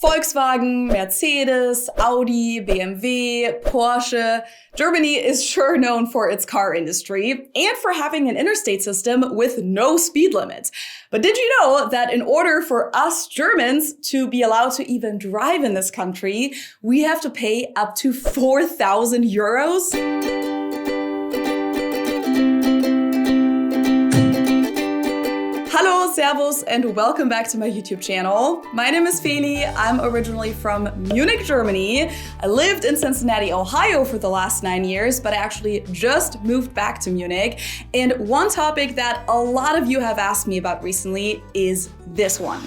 Volkswagen, Mercedes, Audi, BMW, Porsche. Germany is sure known for its car industry and for having an interstate system with no speed limit. But did you know that in order for us Germans to be allowed to even drive in this country, we have to pay up to 4,000 euros? Hello, servus, and welcome back to my YouTube channel. My name is Feli. I'm originally from Munich, Germany. I lived in Cincinnati, Ohio for the last 9 years, but I actually just moved back to Munich. And one topic that a lot of you have asked me about recently is this one.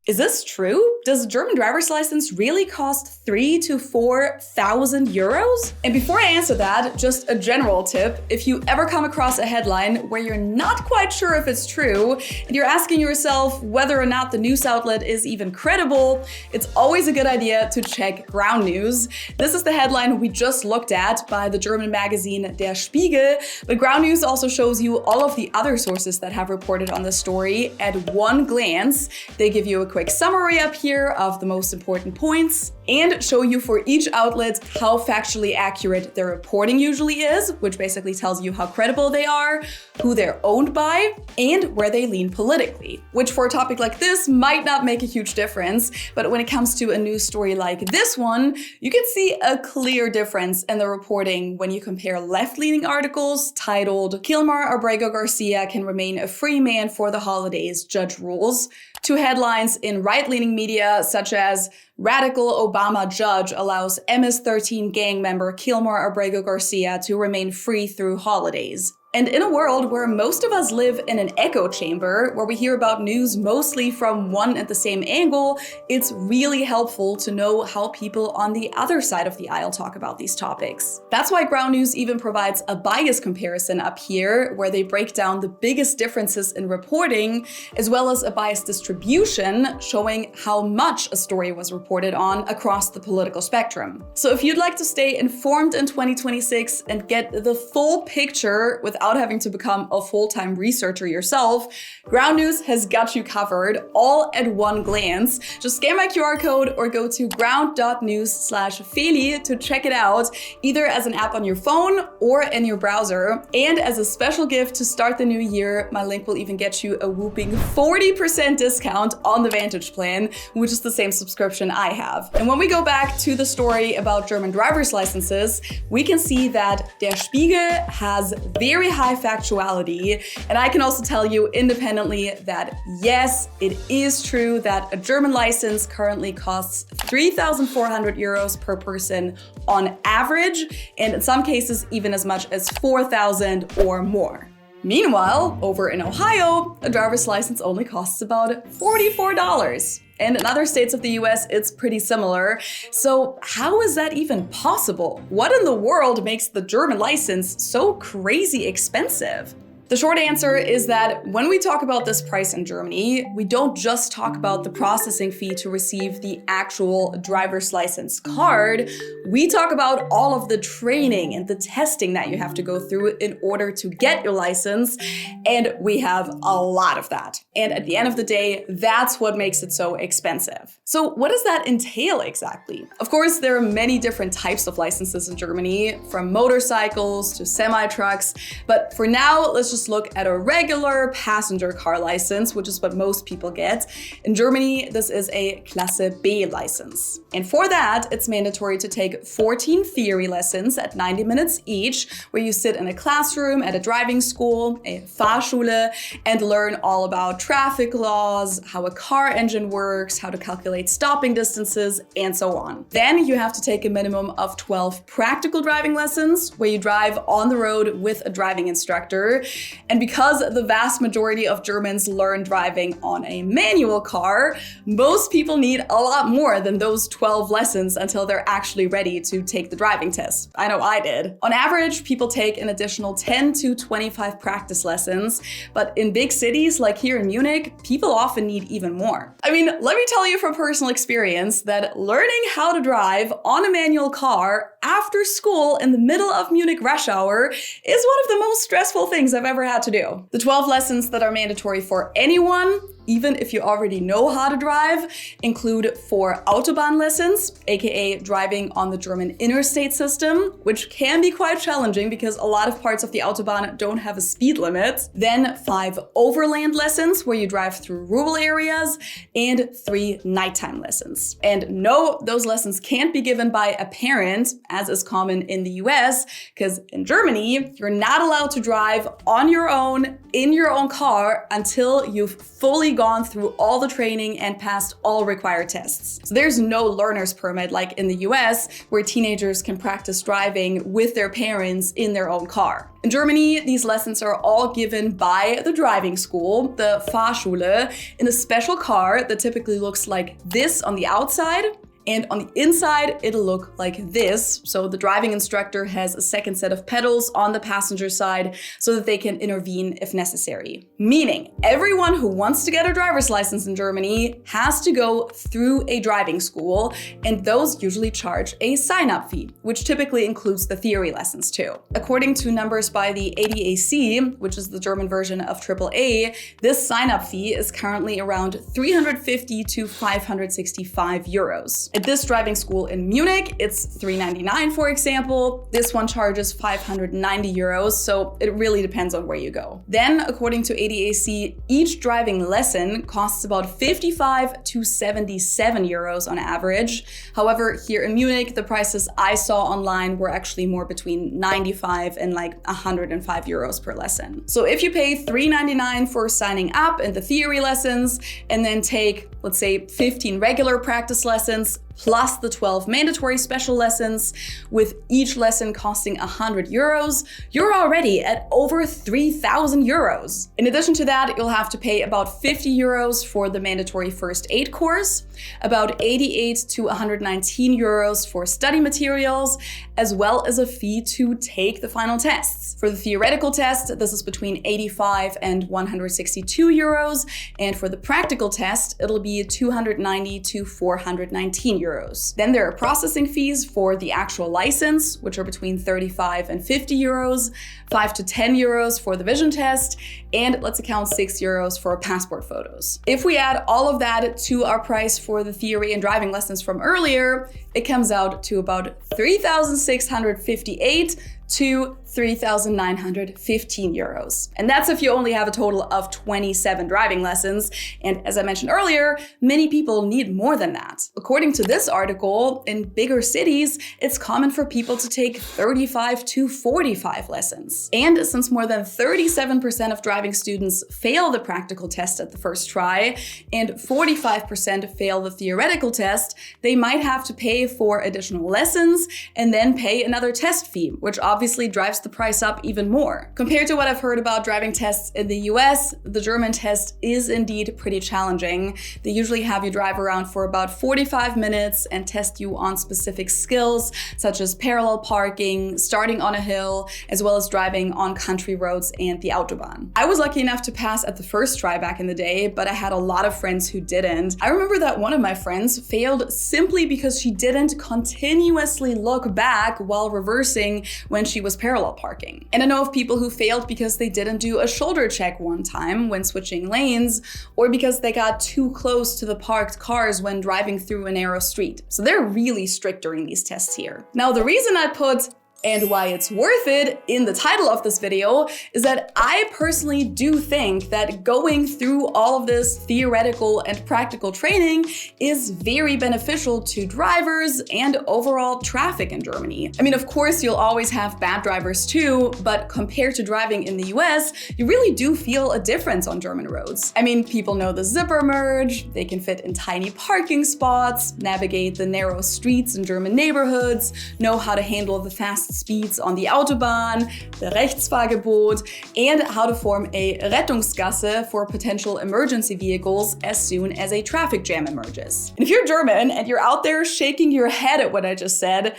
Is this true? Does a German driver's license really cost 3,000 to 4,000 euros? And before I answer that, just a general tip. If you ever come across a headline where you're not quite sure if it's true, and you're asking yourself whether or not the news outlet is even credible, it's always a good idea to check Ground News. This is the headline we just looked at by the German magazine Der Spiegel, but Ground News also shows you all of the other sources that have reported on the story at one glance. They give you a quick summary up here of the most important points and show you for each outlet how factually accurate their reporting usually is, which basically tells you how credible they are, who they're owned by, and where they lean politically. Which for a topic like this might not make a huge difference, but when it comes to a news story like this one, you can see a clear difference in the reporting when you compare left-leaning articles titled "Kilmar Abrego Garcia can remain a free man for the holidays, judge rules," to headlines in right-leaning media such as "Radical Obama Judge Allows MS-13 Gang Member Kilmar Abrego Garcia to Remain Free Through Holidays." And in a world where most of us live in an echo chamber, where we hear about news mostly from one and the same angle, it's really helpful to know how people on the other side of the aisle talk about these topics. That's why Ground News even provides a bias comparison up here, where they break down the biggest differences in reporting, as well as a bias distribution, showing how much a story was reported on across the political spectrum. So if you'd like to stay informed in 2026 and get the full picture without having to become a full-time researcher yourself, Ground News has got you covered, all at one glance. Just scan my QR code or go to ground.news/Feli to check it out, either as an app on your phone or in your browser. And as a special gift to start the new year, my link will even get you a whooping 40% discount on the Vantage plan, which is the same subscription I have. And when we go back to the story about German driver's licenses, we can see that Der Spiegel has very high factuality, and I can also tell you independently that yes, it is true that a German license currently costs 3,400 euros per person on average, and in some cases even as much as 4,000 or more. Meanwhile, over in Ohio, a driver's license only costs about $44. And in other states of the US, it's pretty similar. So how is that even possible? What in the world makes the German license so crazy expensive? The short answer is that when we talk about this price in Germany, we don't just talk about the processing fee to receive the actual driver's license card. We talk about all of the training and the testing that you have to go through in order to get your license, and we have a lot of that. And at the end of the day, that's what makes it so expensive. So what does that entail exactly? Of course, there are many different types of licenses in Germany, from motorcycles to semi-trucks, but for now, let's just look at a regular passenger car license, which is what most people get. In Germany, this is a Klasse B license. And for that, it's mandatory to take 14 theory lessons at 90 minutes each, where you sit in a classroom at a driving school, a Fahrschule, and learn all about traffic laws, how a car engine works, how to calculate stopping distances, and so on. Then you have to take a minimum of 12 practical driving lessons, where you drive on the road with a driving instructor. And because the vast majority of Germans learn driving on a manual car, most people need a lot more than those 12 lessons until they're actually ready to take the driving test. I know I did. On average, people take an additional 10 to 25 practice lessons, but in big cities like here in Munich, people often need even more. I mean, let me tell you from personal experience that learning how to drive on a manual car after school in the middle of Munich rush hour is one of the most stressful things I've ever had to do. The 12 lessons that are mandatory for anyone even if you already know how to drive, include 4 Autobahn lessons, aka driving on the German interstate system, which can be quite challenging because a lot of parts of the Autobahn don't have a speed limit. Then 5 overland lessons, where you drive through rural areas, and 3 nighttime lessons. And no, those lessons can't be given by a parent, as is common in the US, because in Germany, you're not allowed to drive on your own, in your own car, until you've fully gone through all the training and passed all required tests. So there's no learner's permit like in the US, where teenagers can practice driving with their parents in their own car. In Germany, these lessons are all given by the driving school, the Fahrschule, in a special car that typically looks like this on the outside. And on the inside, it'll look like this. So the driving instructor has a second set of pedals on the passenger side so that they can intervene if necessary. Meaning, everyone who wants to get a driver's license in Germany has to go through a driving school, and those usually charge a sign-up fee, which typically includes the theory lessons too. According to numbers by the ADAC, which is the German version of AAA, this sign-up fee is currently around 350 to 565 euros. At this driving school in Munich, it's $399, for example. This one charges 590 euros, so it really depends on where you go. Then, according to ADAC, each driving lesson costs about 55 to 77 euros on average. However, here in Munich, the prices I saw online were actually more between 95 and like 105 euros per lesson. So if you pay $399 for signing up in the theory lessons, and then take, let's say, 15 regular practice lessons, plus the 12 mandatory special lessons, with each lesson costing 100 euros, you're already at over 3,000 euros. In addition to that, you'll have to pay about 50 euros for the mandatory first aid course, about 88 to 119 euros for study materials, as well as a fee to take the final tests. For the theoretical test, this is between 85 and 162 euros, and for the practical test, it'll be 290 to 419 euros. Then there are processing fees for the actual license, which are between 35 and 50 euros, 5 to 10 euros for the vision test, and let's account 6 euros for passport photos. If we add all of that to our price for the theory and driving lessons from earlier, it comes out to about 3,658 to 3,915 euros. And that's if you only have a total of 27 driving lessons. And as I mentioned earlier, many people need more than that. According to this article, in bigger cities, it's common for people to take 35 to 45 lessons. And since more than 37% of driving students fail the practical test at the first try, and 45% fail the theoretical test, they might have to pay for additional lessons and then pay another test fee, which obviously drives the price up even more. Compared to what I've heard about driving tests in the US, the German test is indeed pretty challenging. They usually have you drive around for about 45 minutes and test you on specific skills, such as parallel parking, starting on a hill, as well as driving on country roads and the Autobahn. I was lucky enough to pass at the first try back in the day, but I had a lot of friends who didn't. I remember that one of my friends failed simply because she didn't continuously look back while reversing when she was parallel parking. And I know of people who failed because they didn't do a shoulder check one time when switching lanes, or because they got too close to the parked cars when driving through a narrow street. So they're really strict during these tests here. Now, the reason I put and why it's worth it in the title of this video is that I personally do think that going through all of this theoretical and practical training is very beneficial to drivers and overall traffic in Germany. I mean, of course, you'll always have bad drivers too, but compared to driving in the US, you really do feel a difference on German roads. I mean, people know the zipper merge, they can fit in tiny parking spots, navigate the narrow streets in German neighborhoods, know how to handle the fast speeds on the Autobahn, the Rechtsfahrgebot, and how to form a Rettungsgasse for potential emergency vehicles as soon as a traffic jam emerges. And if you're German and you're out there shaking your head at what I just said,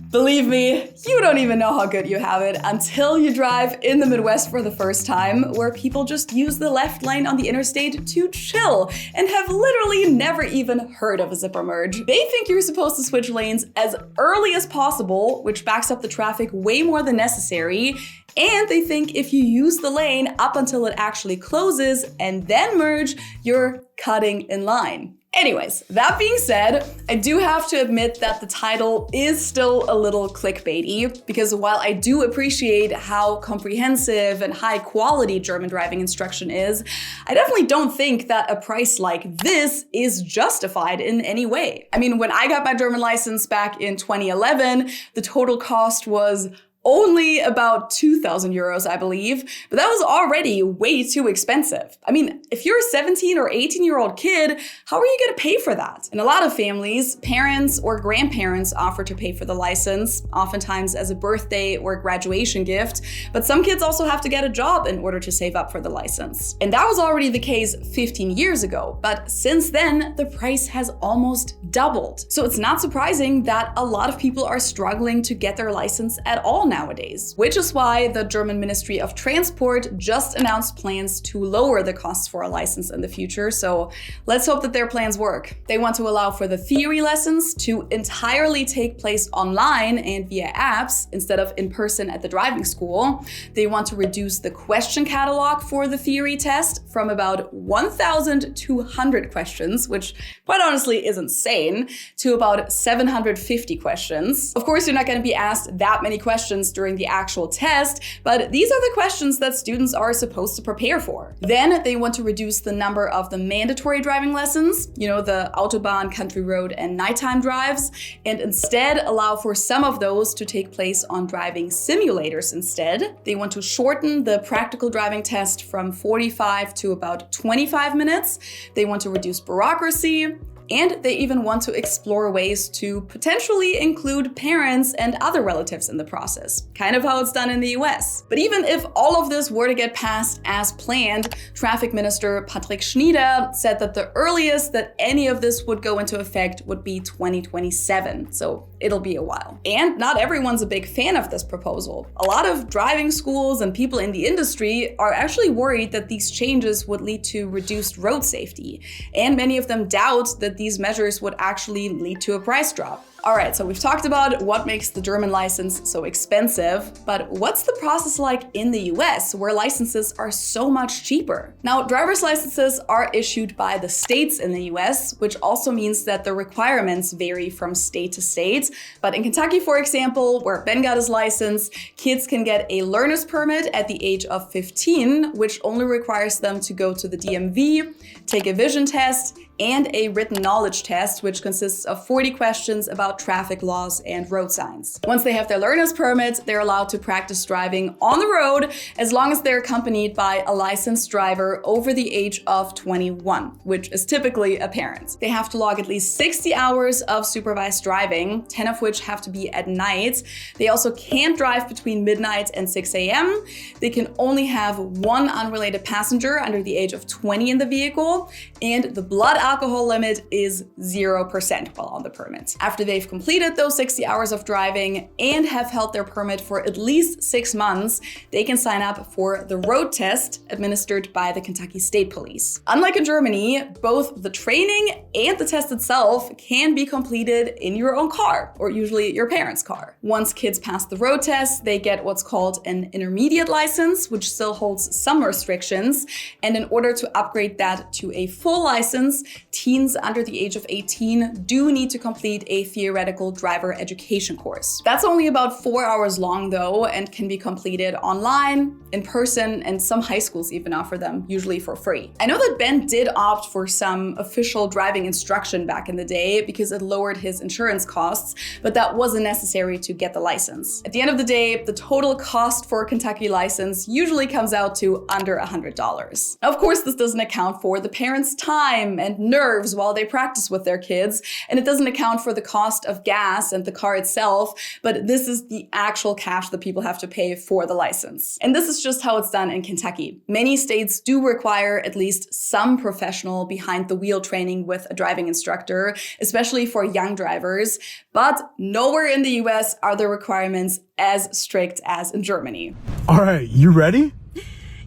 Believe me, you don't even know how good you have it until you drive in the Midwest for the first time, where people just use the left lane on the interstate to chill and have literally never even heard of a zipper merge. They think you're supposed to switch lanes as early as possible, which backs up the traffic way more than necessary. And they think if you use the lane up until it actually closes and then merge, you're cutting in line. Anyways, that being said, I do have to admit that the title is still a little clickbaity, because while I do appreciate how comprehensive and high quality German driving instruction is, I definitely don't think that a price like this is justified in any way. I mean, when I got my German license back in 2011, the total cost was only about 2,000 euros, I believe, but that was already way too expensive. I mean, if you're a 17 or 18-year-old kid, how are you gonna pay for that? In a lot of families, parents or grandparents offer to pay for the license, oftentimes as a birthday or graduation gift, but some kids also have to get a job in order to save up for the license. And that was already the case 15 years ago, but since then, the price has almost doubled. So it's not surprising that a lot of people are struggling to get their license at all nowadays, which is why the German Ministry of Transport just announced plans to lower the costs for a license in the future. So let's hope that their plans work. They want to allow for the theory lessons to entirely take place online and via apps instead of in person at the driving school. They want to reduce the question catalog for the theory test from about 1,200 questions, which quite honestly is insane, to about 750 questions. Of course, you're not going to be asked that many questions during the actual test, but these are the questions that students are supposed to prepare for. Then they want to reduce the number of the mandatory driving lessons, the Autobahn, country road, and nighttime drives, and instead allow for some of those to take place on driving simulators instead. They want to shorten the practical driving test from 45 to about 25 minutes. They want to reduce bureaucracy. And they even want to explore ways to potentially include parents and other relatives in the process, kind of how it's done in the US. But even if all of this were to get passed as planned, Traffic Minister Patrick Schnieder said that the earliest that any of this would go into effect would be 2027. So it'll be a while. And not everyone's a big fan of this proposal. A lot of driving schools and people in the industry are actually worried that these changes would lead to reduced road safety. And many of them doubt that these measures would actually lead to a price drop. All right, so we've talked about what makes the German license so expensive, but what's the process like in the US, where licenses are so much cheaper? Now, driver's licenses are issued by the states in the US, which also means that the requirements vary from state to state. But in Kentucky, for example, where Ben got his license, kids can get a learner's permit at the age of 15, which only requires them to go to the DMV, take a vision test, and a written knowledge test, which consists of 40 questions about traffic laws and road signs. Once they have their learner's permit, they're allowed to practice driving on the road as long as they're accompanied by a licensed driver over the age of 21, which is typically a parent. They have to log at least 60 hours of supervised driving, 10 of which have to be at night. They also can't drive between midnight and 6 a.m. They can only have one unrelated passenger under the age of 20 in the vehicle, and the blood alcohol limit is 0% while on the permit. After they've completed those 60 hours of driving and have held their permit for at least 6 months, they can sign up for the road test administered by the Kentucky State Police. Unlike in Germany, both the training and the test itself can be completed in your own car, or usually your parents' car. Once kids pass the road test, they get what's called an intermediate license, which still holds some restrictions. And in order to upgrade that to a full license, teens under the age of 18 do need to complete a theoretical driver education course. That's only about 4 hours long though, and can be completed online, in person, and some high schools even offer them, usually for free. I know that Ben did opt for some official driving instruction back in the day because it lowered his insurance costs, but that wasn't necessary to get the license. At the end of the day, the total cost for a Kentucky license usually comes out to under $100. Of course, this doesn't account for the parents' time and nerves while they practice with their kids, and it doesn't account for the cost cost of gas and the car itself, but this is the actual cash that people have to pay for the license. And this is just how it's done in Kentucky. Many states do require at least some professional behind-the-wheel training with a driving instructor, especially for young drivers, but nowhere in the US are the requirements as strict as in Germany. All right, you ready?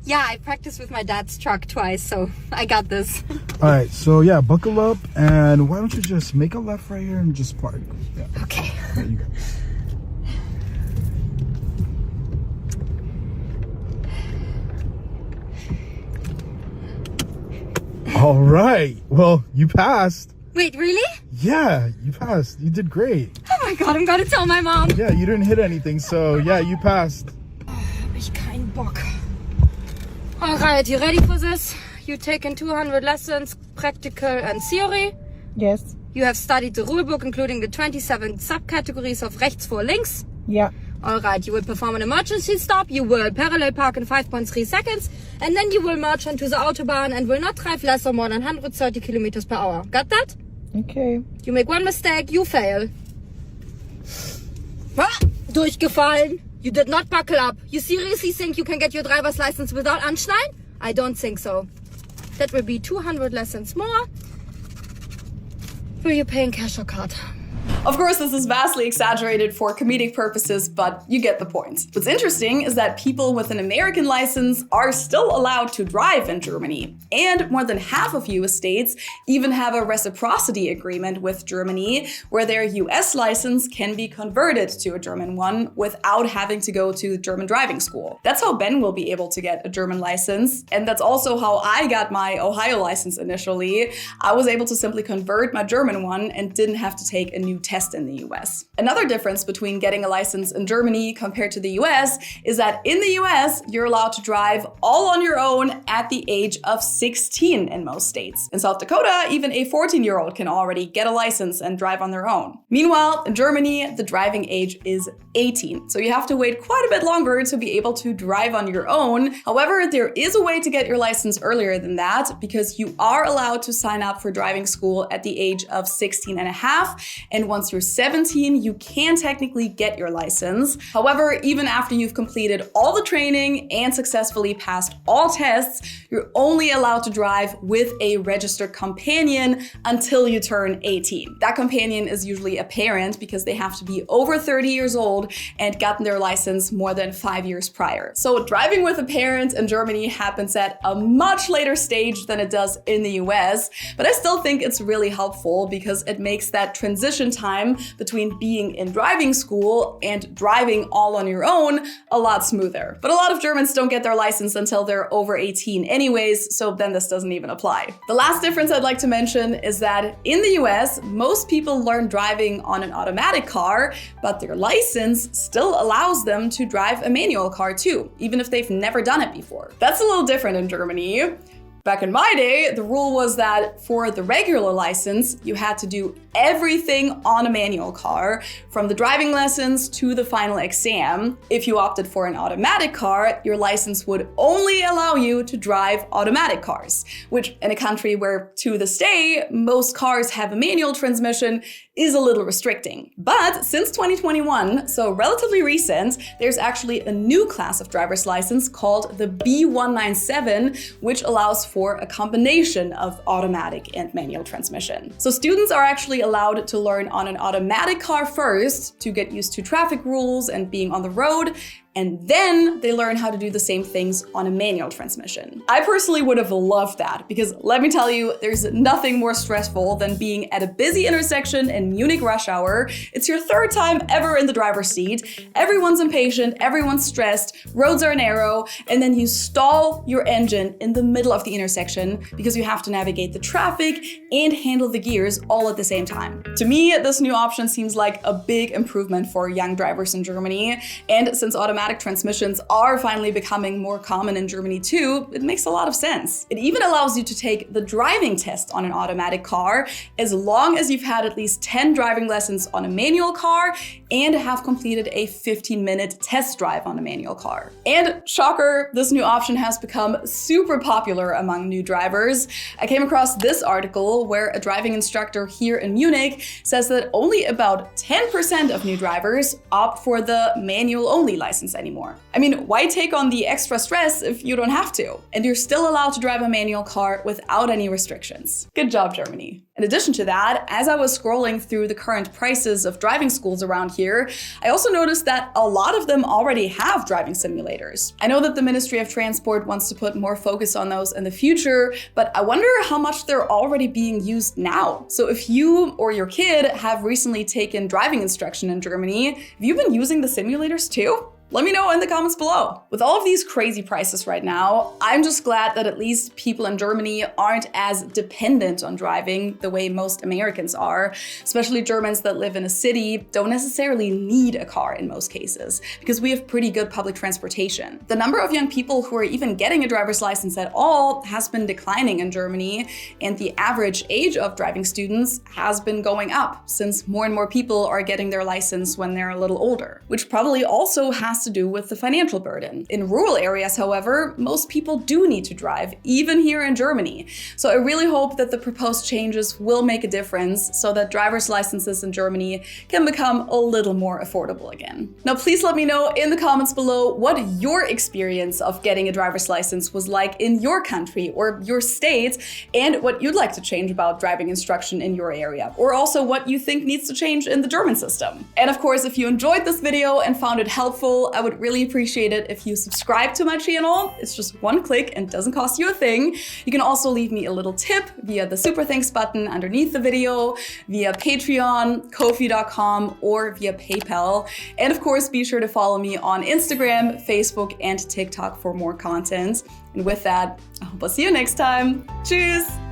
Yeah, I practiced with my dad's truck twice, so I got this. All right, so yeah, buckle up, and why don't you just make a left right here and just park. Yeah. Okay. There you go. All right, well, you passed. Wait, really? Yeah, you passed. You did great. Oh my God, I'm gonna tell my mom. Yeah, you didn't hit anything, so yeah, you passed. Hab ich keinen Bock. All right, you ready for this? You taken 200 lessons, practical and theory. Yes. You have studied the rulebook, including the 27 subcategories of rechts vor links. Yeah. All right, you will perform an emergency stop. You will parallel park in 5.3 seconds. And then you will merge onto the Autobahn and will not drive less or more than 130 kilometers per hour. Got that? Okay. You make one mistake, you fail. Ah, durchgefallen. You did not buckle up. You seriously think you can get your driver's license without Anschnallen? I don't think so. That will be 200 lessons more. Will you pay in cash or card? Of course, this is vastly exaggerated for comedic purposes, but you get the point. What's interesting is that people with an American license are still allowed to drive in Germany. And more than half of US states even have a reciprocity agreement with Germany, where their US license can be converted to a German one without having to go to German driving school. That's how Ben will be able to get a German license. And that's also how I got my Ohio license initially. I was able to simply convert my German one and didn't have to take a new test in the US. Another difference between getting a license in Germany compared to the US is that in the US, you're allowed to drive all on your own at the age of 16 in most states. In South Dakota, even a 14-year-old can already get a license and drive on their own. Meanwhile, in Germany, the driving age is 18, so you have to wait quite a bit longer to be able to drive on your own. However, there is a way to get your license earlier than that because you are allowed to sign up for driving school at the age of 16 and a half, and once you're 17, you can technically get your license. However, even after you've completed all the training and successfully passed all tests, you're only allowed to drive with a registered companion until you turn 18. That companion is usually a parent because they have to be over 30 years old and gotten their license more than 5 years prior. So driving with a parent in Germany happens at a much later stage than it does in the US, but I still think it's really helpful because it makes that transition time between being in driving school and driving all on your own a lot smoother. But a lot of Germans don't get their license until they're over 18 anyways, so then this doesn't even apply. The last difference I'd like to mention is that in the US, most people learn driving on an automatic car, but their license still allows them to drive a manual car too, even if they've never done it before. That's a little different in Germany. Back in my day, the rule was that for the regular license, you had to do everything on a manual car, from the driving lessons to the final exam. If you opted for an automatic car, your license would only allow you to drive automatic cars, which in a country where to this day, most cars have a manual transmission is a little restricting. But since 2021, so relatively recent, there's actually a new class of driver's license called the B197, which allows for a combination of automatic and manual transmission. So students are actually allowed to learn on an automatic car first to get used to traffic rules and being on the road, and then they learn how to do the same things on a manual transmission. I personally would have loved that because let me tell you, there's nothing more stressful than being at a busy intersection in Munich rush hour. It's your third time ever in the driver's seat. Everyone's impatient, everyone's stressed, roads are narrow, and then you stall your engine in the middle of the intersection because you have to navigate the traffic and handle the gears all at the same time. To me, this new option seems like a big improvement for young drivers in Germany, and since automatic automatic transmissions are finally becoming more common in Germany too, it makes a lot of sense. It even allows you to take the driving test on an automatic car as long as you've had at least 10 driving lessons on a manual car and have completed a 15-minute test drive on a manual car. And shocker, this new option has become super popular among new drivers. I came across this article where a driving instructor here in Munich says that only about 10% of new drivers opt for the manual-only license anymore. I mean, why take on the extra stress if you don't have to? And you're still allowed to drive a manual car without any restrictions. Good job, Germany. In addition to that, as I was scrolling through the current prices of driving schools around here, I also noticed that a lot of them already have driving simulators. I know that the Ministry of Transport wants to put more focus on those in the future, but I wonder how much they're already being used now. So if you or your kid have recently taken driving instruction in Germany, have you been using the simulators too? Let me know in the comments below. With all of these crazy prices right now, I'm just glad that at least people in Germany aren't as dependent on driving the way most Americans are. Especially Germans that live in a city don't necessarily need a car in most cases, because we have pretty good public transportation. The number of young people who are even getting a driver's license at all has been declining in Germany, and the average age of driving students has been going up, since more and more people are getting their license when they're a little older, which probably also has to do with the financial burden. In rural areas, however, most people do need to drive, even here in Germany. So I really hope that the proposed changes will make a difference so that driver's licenses in Germany can become a little more affordable again. Now, please let me know in the comments below what your experience of getting a driver's license was like in your country or your state, and what you'd like to change about driving instruction in your area, or also what you think needs to change in the German system. And of course, if you enjoyed this video and found it helpful, I would really appreciate it if you subscribe to my channel. It's just one click and doesn't cost you a thing. You can also leave me a little tip via the super thanks button underneath the video, via Patreon, Ko-fi.com, or via PayPal. And of course, be sure to follow me on Instagram, Facebook, and TikTok for more content. And with that, I hope I'll see you next time. Tschüss!